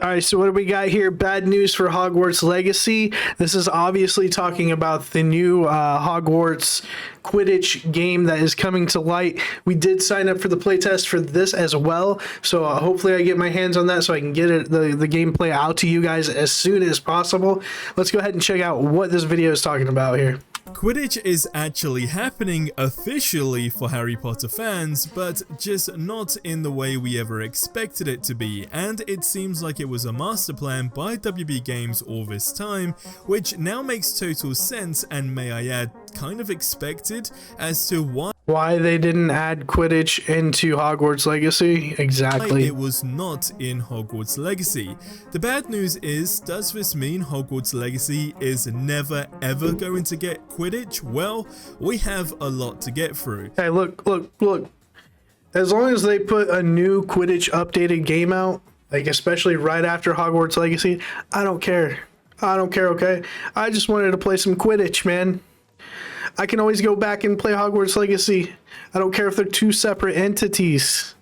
All right, so what do we got here? Bad news for Hogwarts Legacy. This is obviously talking about the new Hogwarts Quidditch game that is coming to light. We did sign up for the playtest for this as well, so hopefully I get my hands on that so I can get the gameplay out to you guys as soon as possible. Let's go ahead and check out what this video is talking about here. Quidditch is actually happening officially for Harry Potter fans, but just not in the way we ever expected it to be, and it seems like it was a master plan by WB Games all this time, which now makes total sense and, may I add, kind of expected as to why they didn't add Quidditch into Hogwarts Legacy. Exactly. It was not in Hogwarts Legacy. The bad news is, does this mean Hogwarts Legacy is never ever going to get Quidditch? Well, we have a lot to get through. Hey, look. As long as they put a new Quidditch updated game out, like especially right after Hogwarts Legacy, I don't care. Okay? I just wanted to play some Quidditch, man. I can always go back and play Hogwarts Legacy. I don't care if they're two separate entities.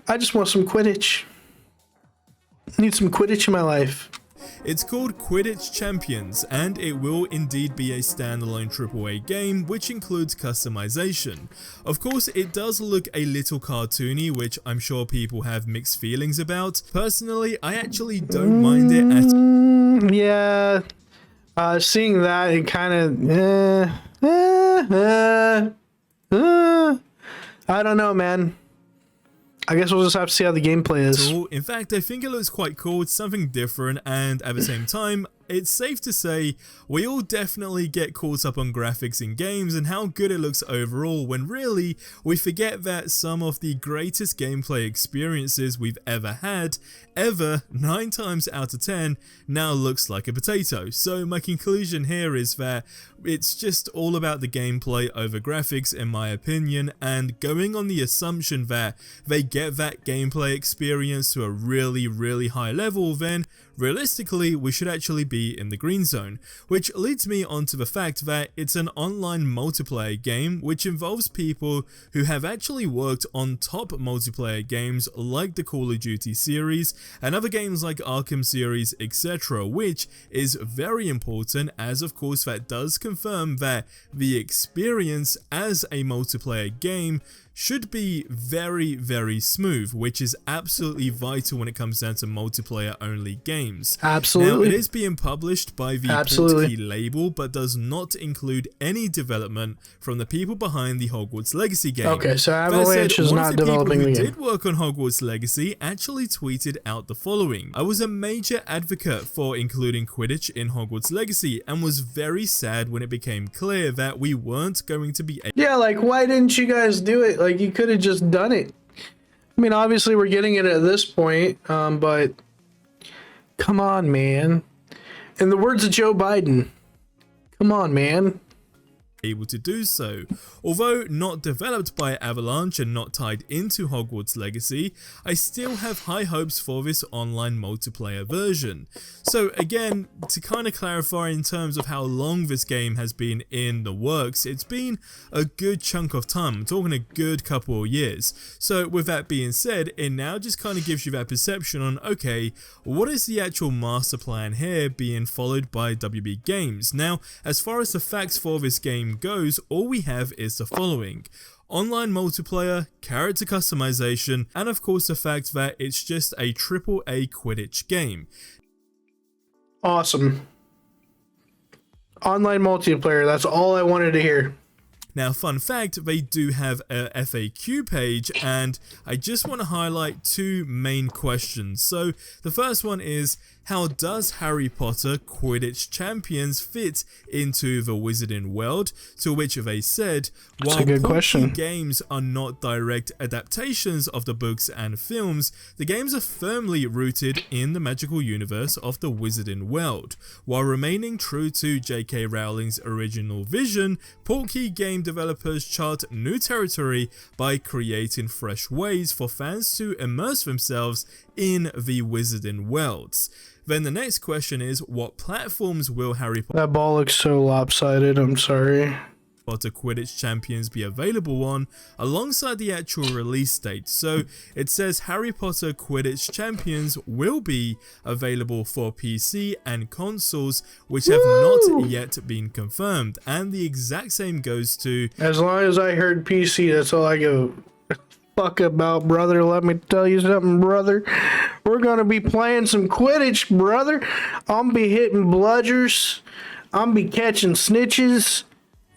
I just want some Quidditch. I need some Quidditch in my life. It's called Quidditch Champions, and it will indeed be a standalone AAA game, which includes customization. Of course, it does look a little cartoony, which I'm sure people have mixed feelings about. Personally, I actually don't mind it at all. Yeah. Seeing that, it kind of, I don't know, man. I guess we'll just have to see how the gameplay is. In fact, I think it looks quite cool. It's something different, and at the same time, it's safe to say we all definitely get caught up on graphics in games and how good it looks overall, when really we forget that some of the greatest gameplay experiences we've ever had, 9 times out of 10, now looks like a potato. So my conclusion here is that it's just all about the gameplay over graphics in my opinion, and going on the assumption that they get that gameplay experience to a really high level, then realistically we should actually be in the green zone, which leads me on to the fact that it's an online multiplayer game which involves people who have actually worked on top multiplayer games like the Call of Duty series and other games like Arkham series, etc., which is very important, as of course that does confirm that the experience as a multiplayer game should be very smooth, which is absolutely vital when it comes down to multiplayer only games. Absolutely. Now, it is being published by the Portkey label, but does not include any development from the people behind the Hogwarts Legacy game. Okay, so Avalanche is not developing the game. One of the people who did work on Hogwarts Legacy actually tweeted out the following: I was a major advocate for including Quidditch in Hogwarts Legacy and was very sad when it became clear that we weren't going to be able. Yeah, like, why didn't you guys do it? Like, you could have just done it. I mean, obviously we're getting it at this point, but come on, man. In the words of Joe Biden, come on, man. Able to do so. Although not developed by Avalanche and not tied into Hogwarts Legacy, I still have high hopes for this online multiplayer version. So again, to kind of clarify in terms of how long this game has been in the works, it's been a good chunk of time. I'm talking a good couple of years. So with that being said, it now just kind of gives you that perception on, okay, what is the actual master plan here being followed by WB Games? Now, as far as the facts for this game goes, all we have is the following: online multiplayer, character customization, and of course the fact that it's just a AAA Quidditch game. Awesome. Online multiplayer, that's all I wanted to hear. Now, fun fact, they do have a FAQ page, and I just want to highlight 2 main questions. So the first one is, how does Harry Potter Quidditch Champions fit into the Wizarding world? To which they said, while Portkey games are not direct adaptations of the books and films, the games are firmly rooted in the magical universe of the Wizarding world. While remaining true to J.K. Rowling's original vision, Portkey game developers chart new territory by creating fresh ways for fans to immerse themselves in the Wizarding worlds. Then the next question is, what platforms will Harry Potter... That ball looks so lopsided, I'm sorry. Potter Quidditch Champions be available on alongside the actual release date. So it says Harry Potter Quidditch Champions will be available for PC and consoles, which have not yet been confirmed, and the exact same goes to, as long as I heard PC, that's all I go fuck about, brother. Let me tell you something, brother. We're gonna be playing some Quidditch, brother. I'm be hitting bludgers, I'm be catching snitches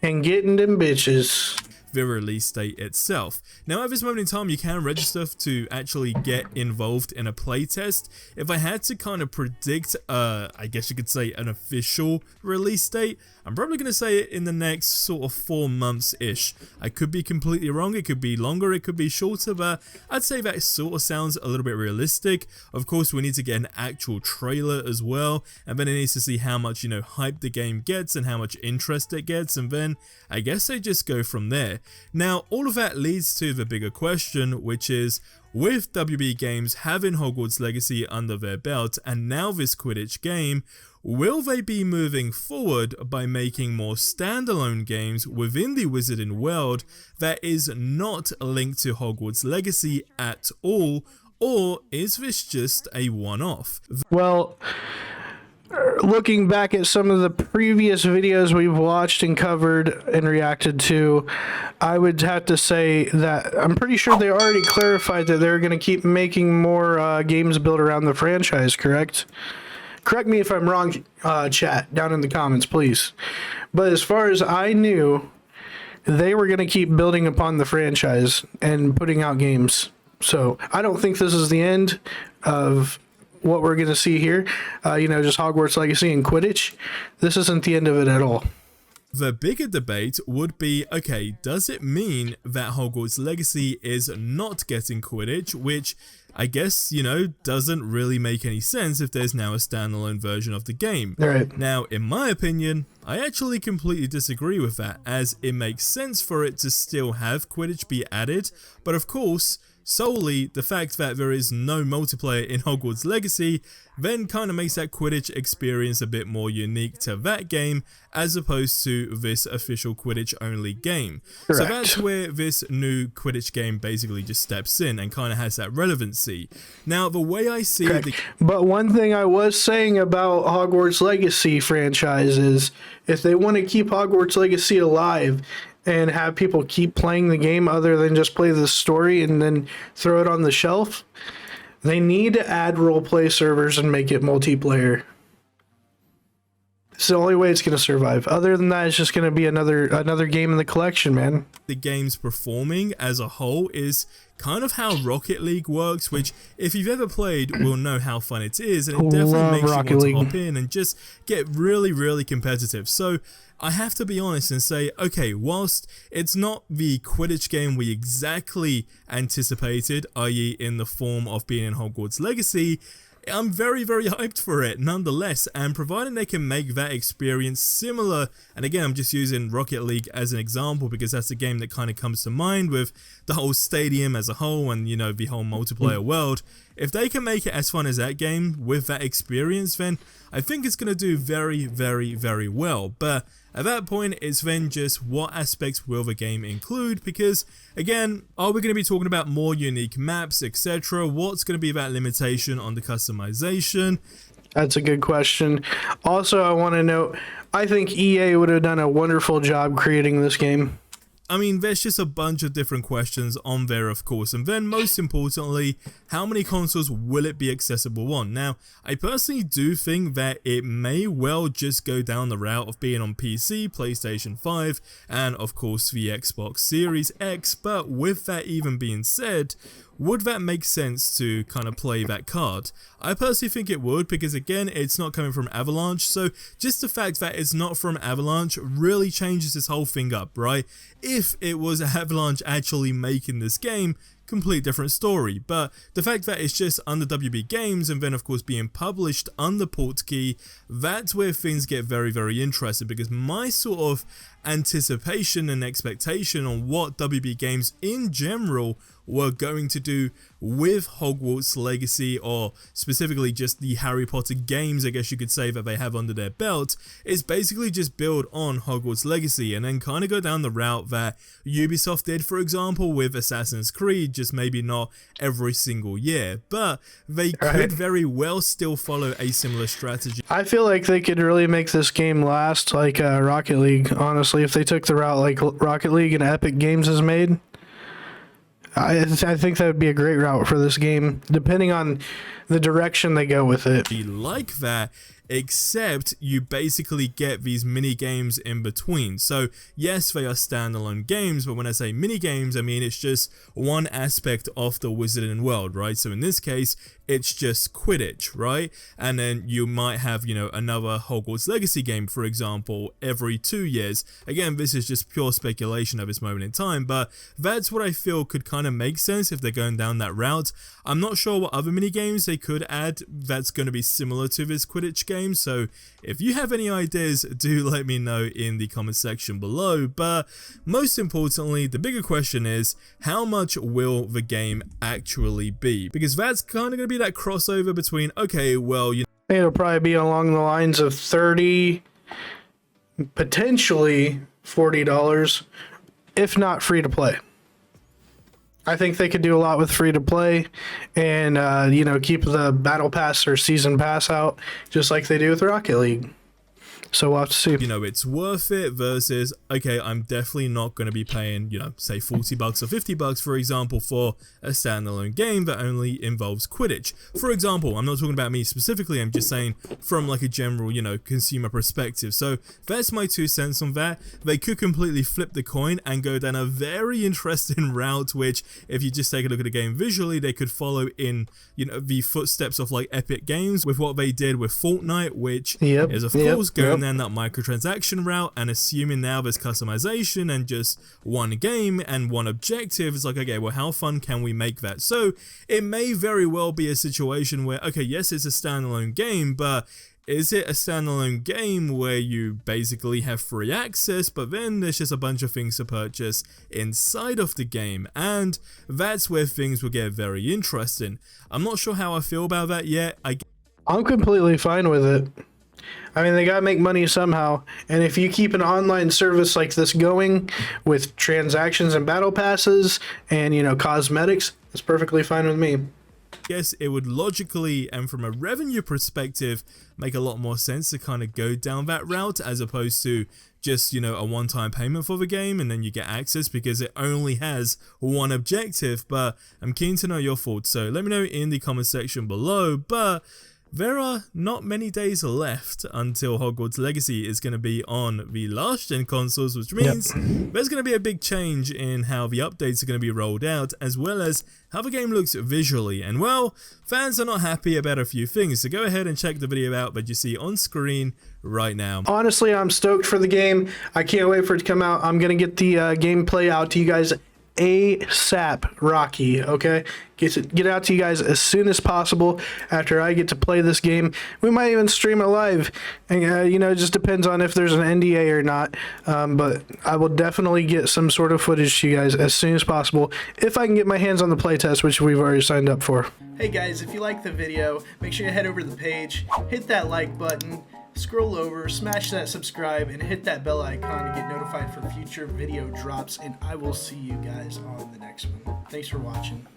and getting them bitches. the release date itself. Now at this moment in time you can register to actually get involved in a playtest. If I had to kind of predict, I guess you could say an official release date, I'm probably going to say it in the next sort of 4 months-ish. I could be completely wrong, it could be longer, it could be shorter, but I'd say that sort of sounds a little bit realistic. Of course we need to get an actual trailer as well, and then it needs to see how much, hype the game gets and how much interest it gets, and then I guess they just go from there. Now all of that leads to the bigger question, which is, with WB Games having Hogwarts Legacy under their belt and now this Quidditch game, will they be moving forward by making more standalone games within the Wizarding world that is not linked to Hogwarts Legacy at all, or is this just a one-off? Well, looking back at some of the previous videos we've watched and covered and reacted to, I would have to say that I'm pretty sure they already clarified that they're going to keep making more games built around the franchise, correct? Correct me if I'm wrong, chat, down in the comments, please. But as far as I knew, they were going to keep building upon the franchise and putting out games. So I don't think this is the end of what we're going to see here. Just Hogwarts Legacy and Quidditch. This isn't the end of it at all. The bigger debate would be, okay, does it mean that Hogwarts Legacy is not getting Quidditch, which I guess, doesn't really make any sense if there's now a standalone version of the game. Right. Now, in my opinion, I actually completely disagree with that, as it makes sense for it to still have Quidditch be added, but of course, solely the fact that there is no multiplayer in Hogwarts Legacy then kind of makes that Quidditch experience a bit more unique to that game as opposed to this official Quidditch only game. Correct. So that's where this new Quidditch game basically just steps in and kind of has that relevancy. Now the way I see it, but one thing I was saying about Hogwarts Legacy franchise is if they want to keep Hogwarts Legacy alive and have people keep playing the game other than just play the story and then throw it on the shelf, they need to add roleplay servers and make it multiplayer. It's the only way it's going to survive. Other than that, it's just going to be another game in the collection, man. The game's performing as a whole is kind of how Rocket League works, which if you've ever played will know how fun it is, and it definitely makes you want to hop in and just get really, really competitive. So I have to be honest and say, okay, whilst it's not the Quidditch game we exactly anticipated, i.e. in the form of being in Hogwarts Legacy, I'm very, very hyped for it nonetheless, and providing they can make that experience similar, and again I'm just using Rocket League as an example because that's the game that kind of comes to mind with the whole stadium as a whole and the whole multiplayer world. If they can make it as fun as that game with that experience, then I think it's going to do very, very, very well. But at that point, it's then just what aspects will the game include, because again, are we going to be talking about more unique maps, etc.? What's going to be that limitation on the customization? That's a good question. Also, I want to note, I think EA would have done a wonderful job creating this game. I mean, there's just a bunch of different questions on there, of course, and then most importantly, how many consoles will it be accessible on? Now, I personally do think that it may well just go down the route of being on PC, PlayStation 5, and of course the Xbox Series X, but with that even being said, would that make sense to kind of play that card? I personally think it would, because again, it's not coming from Avalanche, so just the fact that it's not from Avalanche really changes this whole thing up, right? If it was Avalanche actually making this game, complete different story, but the fact that it's just under WB Games and then of course being published under Portkey, that's where things get very, very interesting, because my sort of anticipation and expectation on what WB Games in general were going to do with Hogwarts Legacy, or specifically just the Harry Potter games, I guess you could say, that they have under their belt, is basically just build on Hogwarts Legacy and then kind of go down the route that Ubisoft did, for example, with Assassin's Creed, just maybe not every single year, but they could very well still follow a similar strategy. I feel like they could really make this game last like Rocket League, honestly, if they took the route like Rocket League and Epic Games has made. I think that would be a great route for this game, depending on the direction they go with it. Like that, except you basically get these mini games in between. So yes, they are standalone games, but when I say mini games, I mean it's just one aspect of the Wizarding world, right? So in this case, it's just Quidditch, right? And then you might have, you know, another Hogwarts Legacy game, for example, every 2 years. Again, this is just pure speculation at this moment in time, but that's what I feel could kind of make sense if they're going down that route. I'm not sure what other mini games they could add that's going to be similar to this Quidditch game, so if you have any ideas, do let me know in the comment section below. But most importantly, the bigger question is, how much will the game actually be? Because that's kind of going to be that crossover between, okay, well, you know, it'll probably be along the lines of $30, potentially $40, if not free to play. I think they could do a lot with free to play and, you know, keep the battle pass or season pass out just like they do with Rocket League. So we'll have to see. You know, it's worth it versus, okay, I'm definitely not going to be paying, you know, say $40 or $50, for example, for a standalone game that only involves Quidditch. For example, I'm not talking about me specifically, I'm just saying from like a general, you know, consumer perspective. So that's my 2 cents on that. They could completely flip the coin and go down a very interesting route, which if you just take a look at the game visually, they could follow in, you know, the footsteps of like Epic Games with what they did with Fortnite, which is of course going down that microtransaction route, and assuming now there's customization and just one game and one objective, it's like, okay, well, how fun can we make that? So it may very well be a situation where, okay, yes, it's a standalone game, but is it a standalone game where you basically have free access, but then there's just a bunch of things to purchase inside of the game? And that's where things will get very interesting. I'm not sure how I feel about that yet. I'm completely fine with it. I mean, they gotta make money somehow, and if you keep an online service like this going with transactions and battle passes and, you know, cosmetics, it's perfectly fine with me. Yes, it would logically and from a revenue perspective make a lot more sense to kind of go down that route as opposed to just, you know, a one-time payment for the game and then you get access because it only has one objective. But I'm keen to know your thoughts, so let me know in the comment section below. But there are not many days left until Hogwarts Legacy is going to be on the last-gen consoles, which means there's going to be a big change in how the updates are going to be rolled out, as well as how the game looks visually. And well, fans are not happy about a few things, so go ahead and check the video out that you see on screen right now. Honestly, I'm stoked for the game. I can't wait for it to come out. I'm going to get the gameplay out to you guys ASAP, Rocky, okay? Get out to you guys as soon as possible after I get to play this game. We might even stream it live, and you know, it just depends on if there's an NDA or not, but I will definitely get some sort of footage to you guys as soon as possible if I can get my hands on the playtest, which we've already signed up for. Hey guys, if you like the video, make sure you head over to the page, hit that like button, scroll over, smash that subscribe, and hit that bell icon to get notified for future video drops, and I will see you guys on the next one. Thanks for watching.